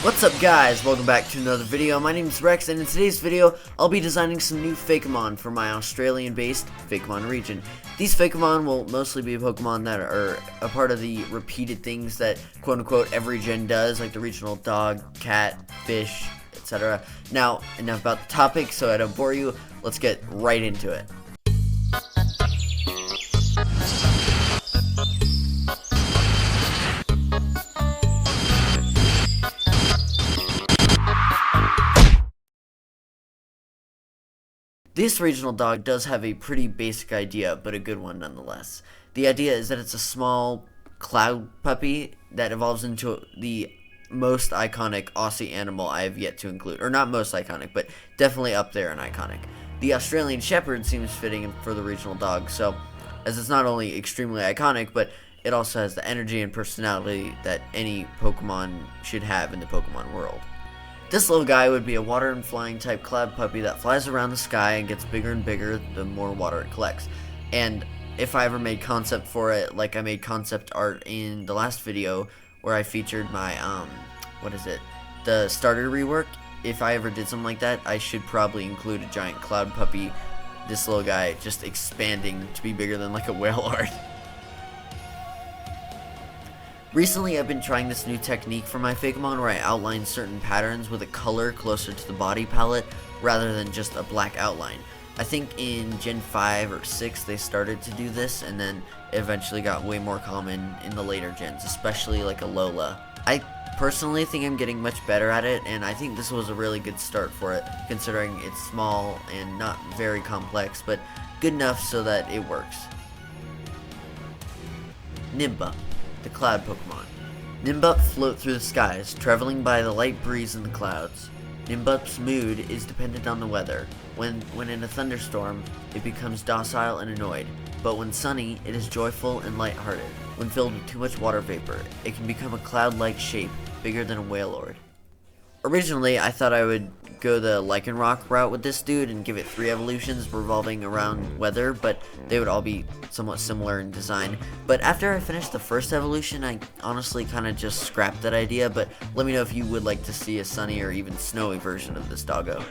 What's up guys, welcome back to another video. My name is Rex, and in today's video I'll be designing some new Fakemon for my Australian based Fakemon region. These Fakemon will mostly be Pokemon that are a part of the repeated things that quote unquote every gen does, like the regional dog, cat, fish, etc. Now, enough about the topic so I don't bore you, let's get right into it. This regional dog does have a pretty basic idea, but a good one nonetheless. The idea is that it's a small cloud puppy that evolves into the most iconic Aussie animal I have yet to include. Or not most iconic, but definitely up there in iconic. The Australian Shepherd seems fitting for the regional dog, so as it's not only extremely iconic, but it also has the energy and personality that any Pokemon should have in the Pokemon world. This little guy would be a water and flying type cloud puppy that flies around the sky and gets bigger and bigger the more water it collects. And if I ever made concept for it, like I made concept art in the last video where I featured my, the starter rework, if I ever did something like that, I should probably include a giant cloud puppy, this little guy just expanding to be bigger than like a whale art. Recently, I've been trying this new technique for my Fakemon where I outline certain patterns with a color closer to the body palette rather than just a black outline. I think in Gen 5 or 6 they started to do this, and then it eventually got way more common in the later gens, especially like a Lola. I personally think I'm getting much better at it, and I think this was a really good start for it, considering it's small and not very complex, but good enough so that it works. Nimbup, the cloud Pokemon. Nimbup float through the skies, traveling by the light breeze in the clouds. Nimbup's mood is dependent on the weather. When in a thunderstorm, it becomes docile and annoyed, but when sunny, it is joyful and lighthearted. When filled with too much water vapor, it can become a cloud-like shape, bigger than a Wailord. Originally, I thought I would go the Lycanroc route with this dude and give it 3 evolutions revolving around weather, but they would all be somewhat similar in design. But after I finished the first evolution, I honestly kind of just scrapped that idea, but let me know if you would like to see a sunny or even snowy version of this doggo.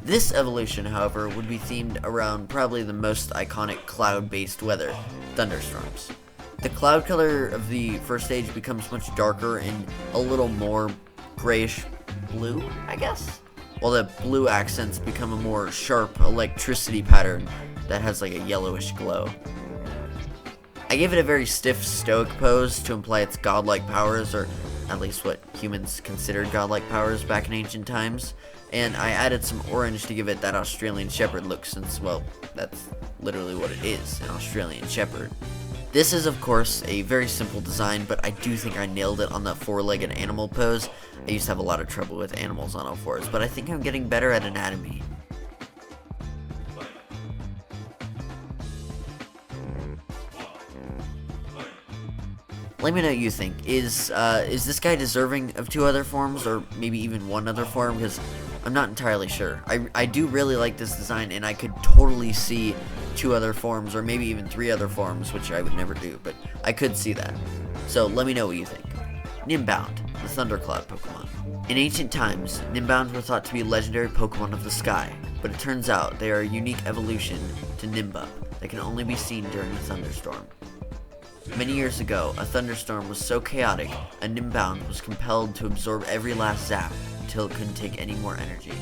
This evolution, however, would be themed around probably the most iconic cloud-based weather, thunderstorms. The cloud color of the first stage becomes much darker and a little more grayish blue, I guess? While the blue accents become a more sharp electricity pattern that has like a yellowish glow. I gave it a very stiff stoic pose to imply its godlike powers, or at least what humans considered godlike powers back in ancient times, and I added some orange to give it that Australian Shepherd look since, well, that's literally what it is, an Australian Shepherd. This is, of course, a very simple design, but I do think I nailed it on the 4-legged animal pose. I used to have a lot of trouble with animals on all fours, but I think I'm getting better at anatomy. Let me know what you think. Is this guy deserving of 2 other forms, or maybe even 1 other form? Because I'm not entirely sure. I do really like this design, and I could totally see 2 other forms, or maybe even 3 other forms, which I would never do, but I could see that. So let me know what you think. Nimbound, the Thundercloud Pokemon. In ancient times, Nimbounds were thought to be legendary Pokemon of the sky, but it turns out they are a unique evolution to Nimbup that can only be seen during a thunderstorm. Many years ago, a thunderstorm was so chaotic, a Nimbound was compelled to absorb every last zap until it couldn't take any more energy.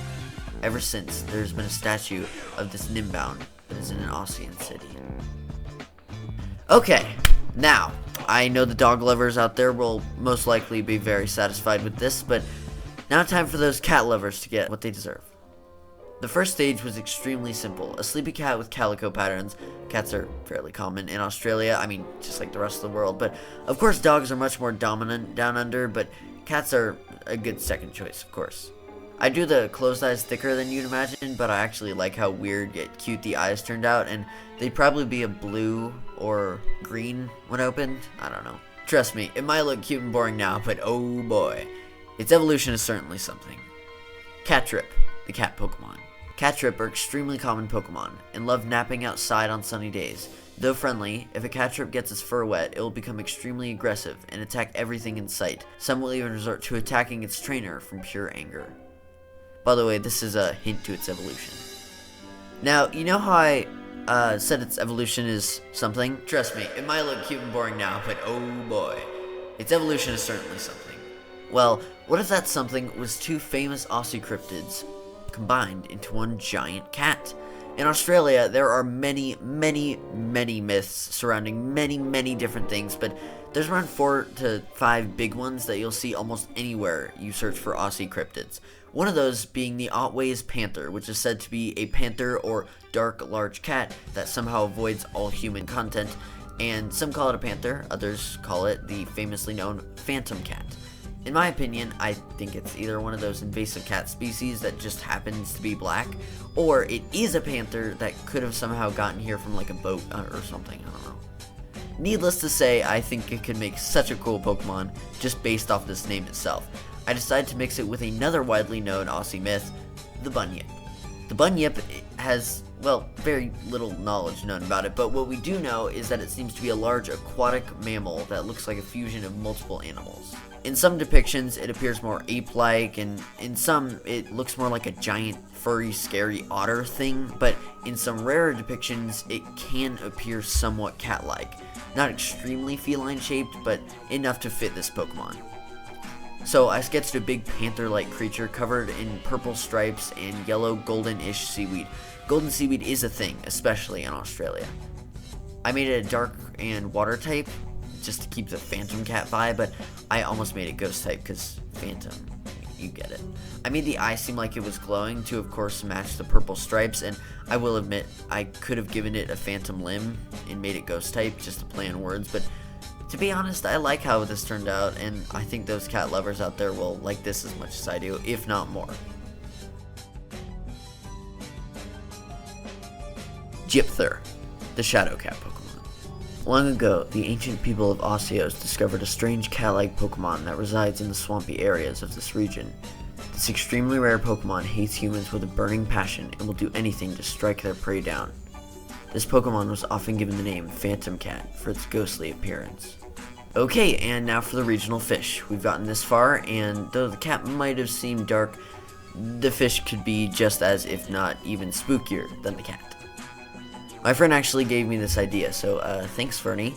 Ever since, there's been a statue of this Nimbound that is in an Australian city. Okay, now, I know the dog lovers out there will most likely be very satisfied with this, but now time for those cat lovers to get what they deserve. The first stage was extremely simple, a sleepy cat with calico patterns. Cats are fairly common in Australia, I mean, just like the rest of the world, but of course dogs are much more dominant down under, but cats are a good second choice, of course. I drew the closed eyes thicker than you'd imagine, but I actually like how weird yet cute the eyes turned out, and they'd probably be a blue or green when opened, I don't know. Trust me, it might look cute and boring now, but oh boy, its evolution is certainly something. Catrip, the cat Pokemon. Catrip are extremely common Pokemon, and love napping outside on sunny days. Though friendly, if a Catrip gets its fur wet, it will become extremely aggressive and attack everything in sight. Some will even resort to attacking its trainer from pure anger. By the way, this is a hint to its evolution. Now, you know how I said its evolution is something? Trust me, it might look cute and boring now, but oh boy, its evolution is certainly something. Well, what if that something was two famous Aussie cryptids combined into one giant cat? In Australia, there are many myths surrounding many different things, but there's around 4 to 5 big ones that you'll see almost anywhere you search for Aussie cryptids. One of those being the Otway's panther, which is said to be a panther or dark large cat that somehow avoids all human content, and some call it a panther, others call it the famously known phantom cat. In my opinion, I think it's either one of those invasive cat species that just happens to be black, or it is a panther that could have somehow gotten here from like a boat or something, I don't know. Needless to say, I think it could make such a cool Pokemon just based off this name itself. I decided to mix it with another widely known Aussie myth, the Bunyip. The Bunyip has, well, very little knowledge known about it, but what we do know is that it seems to be a large aquatic mammal that looks like a fusion of multiple animals. In some depictions, it appears more ape-like, and in some, it looks more like a giant, furry, scary otter thing, but in some rarer depictions, it can appear somewhat cat-like. Not extremely feline-shaped, but enough to fit this Pokemon. So I sketched a big panther-like creature covered in purple stripes and yellow golden-ish seaweed. Golden seaweed is a thing, especially in Australia. I made it a dark and water type, just to keep the phantom cat vibe, but I almost made it ghost type because phantom, you get it. I made the eye seem like it was glowing to, of course, match the purple stripes, and I will admit I could have given it a phantom limb and made it ghost type just to play on words, but to be honest, I like how this turned out, and I think those cat lovers out there will like this as much as I do, if not more. Gyippther, the shadow cat Pokemon. Long ago, the ancient people of Ausseos discovered a strange cat-like Pokemon that resides in the swampy areas of this region. This extremely rare Pokemon hates humans with a burning passion and will do anything to strike their prey down. This Pokemon was often given the name Phantom Cat for its ghostly appearance. Okay, and now for the regional fish. We've gotten this far, and though the cat might have seemed dark, the fish could be just as, if not even spookier than the cat. My friend actually gave me this idea, so thanks, Fernie.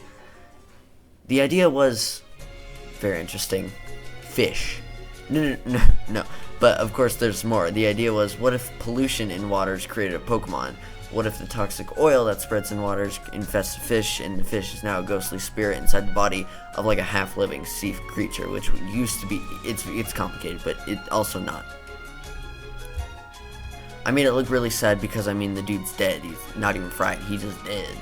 The idea was very interesting. Fish. No. But of course there's more. The idea was, what if pollution in waters created a Pokemon? What if the toxic oil that spreads in waters infests a fish, and the fish is now a ghostly spirit inside the body of like a half-living sea creature, which used to be, it's complicated, but it also not. I made it look really sad because, I mean, the dude's dead. He's not even fried. He's just dead.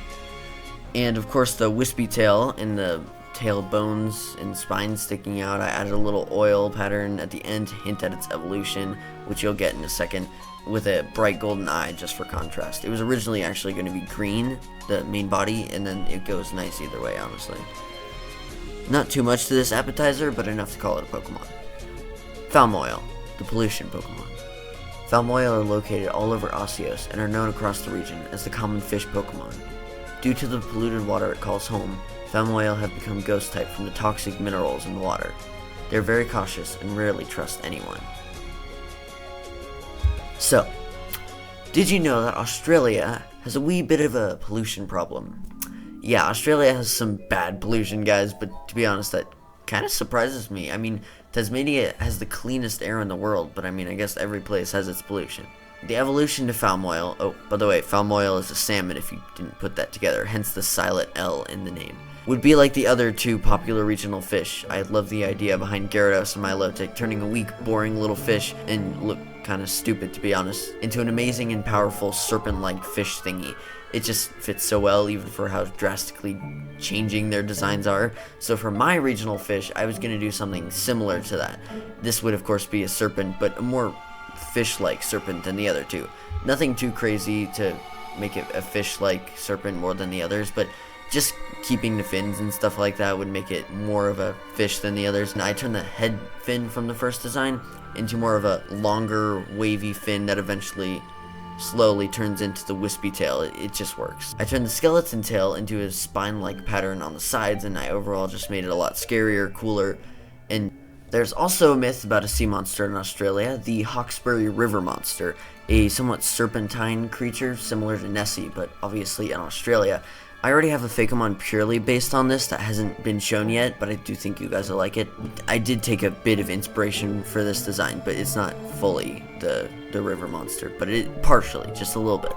And, of course, the wispy tail and the tail bones and spine sticking out. I added a little oil pattern at the end to hint at its evolution, which you'll get in a second, with a bright golden eye just for contrast. It was originally actually going to be green, the main body, and then it goes nice either way, honestly. Not too much to this appetizer, but enough to call it a Pokemon. Falmoil, the pollution Pokemon. Falmoil are located all over Ausseos and are known across the region as the common fish Pokemon. Due to the polluted water it calls home, Falmoil have become ghost type from the toxic minerals in the water. They are very cautious and rarely trust anyone. So, did you know that Australia has a wee bit of a pollution problem? Yeah, Australia has some bad pollution, guys, but to be honest, that kind of surprises me. I mean, Tasmania has the cleanest air in the world, but I mean, I guess every place has its pollution. The evolution to Falmoil, oh, by the way, Falmoil is a salmon if you didn't put that together, hence the silent L in the name, would be like the other two popular regional fish. I love the idea behind Gyarados and Milotic turning a weak, boring little fish, and look kind of stupid to be honest, into an amazing and powerful serpent-like fish thingy. It just fits so well, even for how drastically changing their designs are. So for my regional fish, I was going to do something similar to that. This would of course be a serpent, but a more fish-like serpent than the other two. Nothing too crazy to make it a fish-like serpent more than the others, but just keeping the fins and stuff like that would make it more of a fish than the others. And I turned the head fin from the first design into more of a longer, wavy fin that eventually slowly turns into the wispy tail. It just works. I turned the skeleton tail into a spine-like pattern on the sides, and I overall just made it a lot scarier, cooler, and there's also a myth about a sea monster in Australia, the Hawkesbury River Monster, a somewhat serpentine creature similar to Nessie, but obviously in Australia. I already have a Fakemon purely based on this that hasn't been shown yet, but I do think you guys will like it. I did take a bit of inspiration for this design, but it's not fully the river monster, but it partially, just a little bit.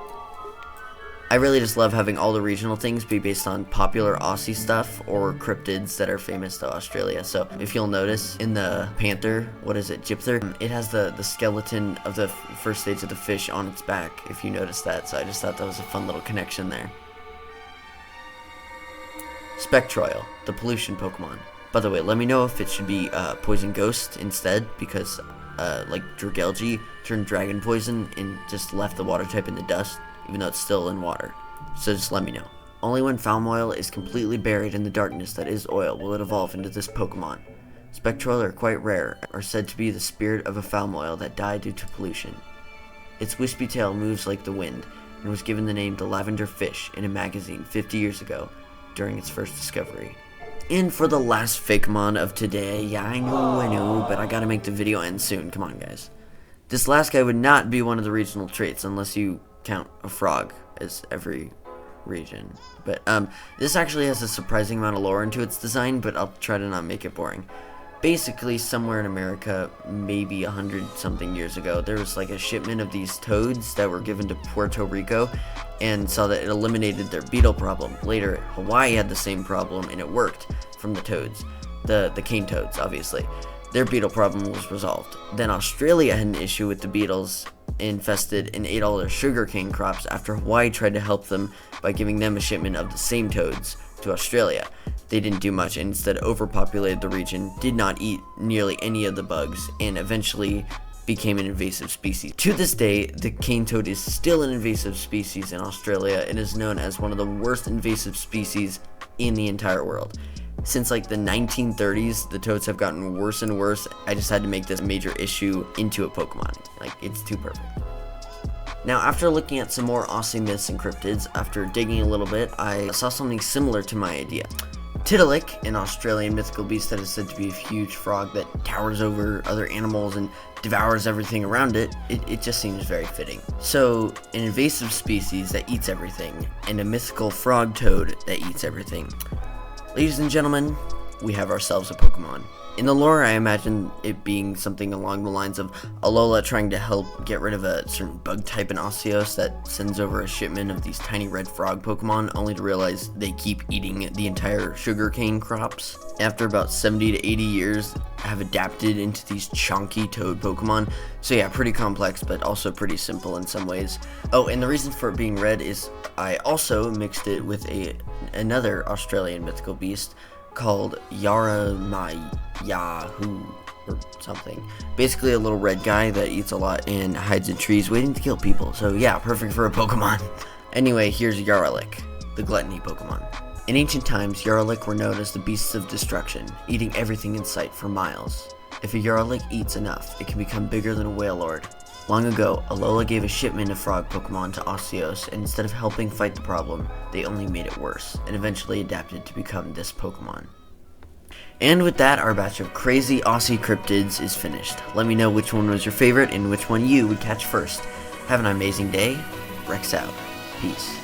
I really just love having all the regional things be based on popular Aussie stuff or cryptids that are famous to Australia. So if you'll notice in the panther, what is it, Gyippther, it has the skeleton of the first stage of the fish on its back, if you notice that. So I just thought that was a fun little connection there. Spectroil, the pollution Pokemon. By the way, let me know if it should be Poison Ghost instead, because like Dragalge turned Dragon Poison and just left the water type in the dust, even though it's still in water. So just let me know. Only when Falmoil is completely buried in the darkness that is oil will it evolve into this Pokemon. Spectroil are quite rare, are said to be the spirit of a Falmoil that died due to pollution. Its wispy tail moves like the wind, and was given the name the Lavender Fish in a magazine 50 years ago, during its first discovery. And for the last Fakemon of today, yeah, I know, but I gotta make the video end soon, come on guys. This last guy would not be one of the regional traits unless you count a frog as every region. But this actually has a surprising amount of lore into its design, but I'll try to not make it boring. Basically, somewhere in America, maybe 100 something years ago, there was like a shipment of these toads that were given to Puerto Rico and saw that it eliminated their beetle problem. Later, Hawaii had the same problem and it worked from the toads, the cane toads, obviously. Their beetle problem was resolved. Then Australia had an issue with the beetles infested and ate all their sugarcane crops after Hawaii tried to help them by giving them a shipment of the same toads to Australia. They didn't do much and instead overpopulated the region, did not eat nearly any of the bugs, and eventually became an invasive species. To this day, the cane toad is still an invasive species in Australia and is known as one of the worst invasive species in the entire world. Since like the 1930s, the toads have gotten worse and worse. I just had to make this major issue into a Pokemon. Like, it's too perfect. Now, after looking at some more Aussie myths and cryptids, after digging a little bit, I saw something similar to my idea. Tidalik, an Australian mythical beast that is said to be a huge frog that towers over other animals and devours everything around it, it just seems very fitting. So, an invasive species that eats everything, and a mythical frog toad that eats everything. Ladies and gentlemen, we have ourselves a Pokemon. In the lore, I imagine it being something along the lines of Alola trying to help get rid of a certain bug type in Ausseos that sends over a shipment of these tiny red frog Pokemon, only to realize they keep eating the entire sugarcane crops. After about 70 to 80 years, have adapted into these chunky toad Pokemon. So yeah, pretty complex, but also pretty simple in some ways. Oh, and the reason for it being red is I also mixed it with another Australian mythical beast called Yaralik or something. Basically a little red guy that eats a lot and hides in trees waiting to kill people. So yeah, perfect for a Pokemon. Anyway, here's Yaralik, the gluttony Pokemon. In ancient times, Yaralik were known as the beasts of destruction, eating everything in sight for miles. If a Yaralik eats enough, it can become bigger than a Wailord. Long ago, Alola gave a shipment of frog Pokemon to Ausseos, and instead of helping fight the problem, they only made it worse, and eventually adapted to become this Pokemon. And with that, our batch of crazy Aussie cryptids is finished. Let me know which one was your favorite and which one you would catch first. Have an amazing day. Rex out. Peace.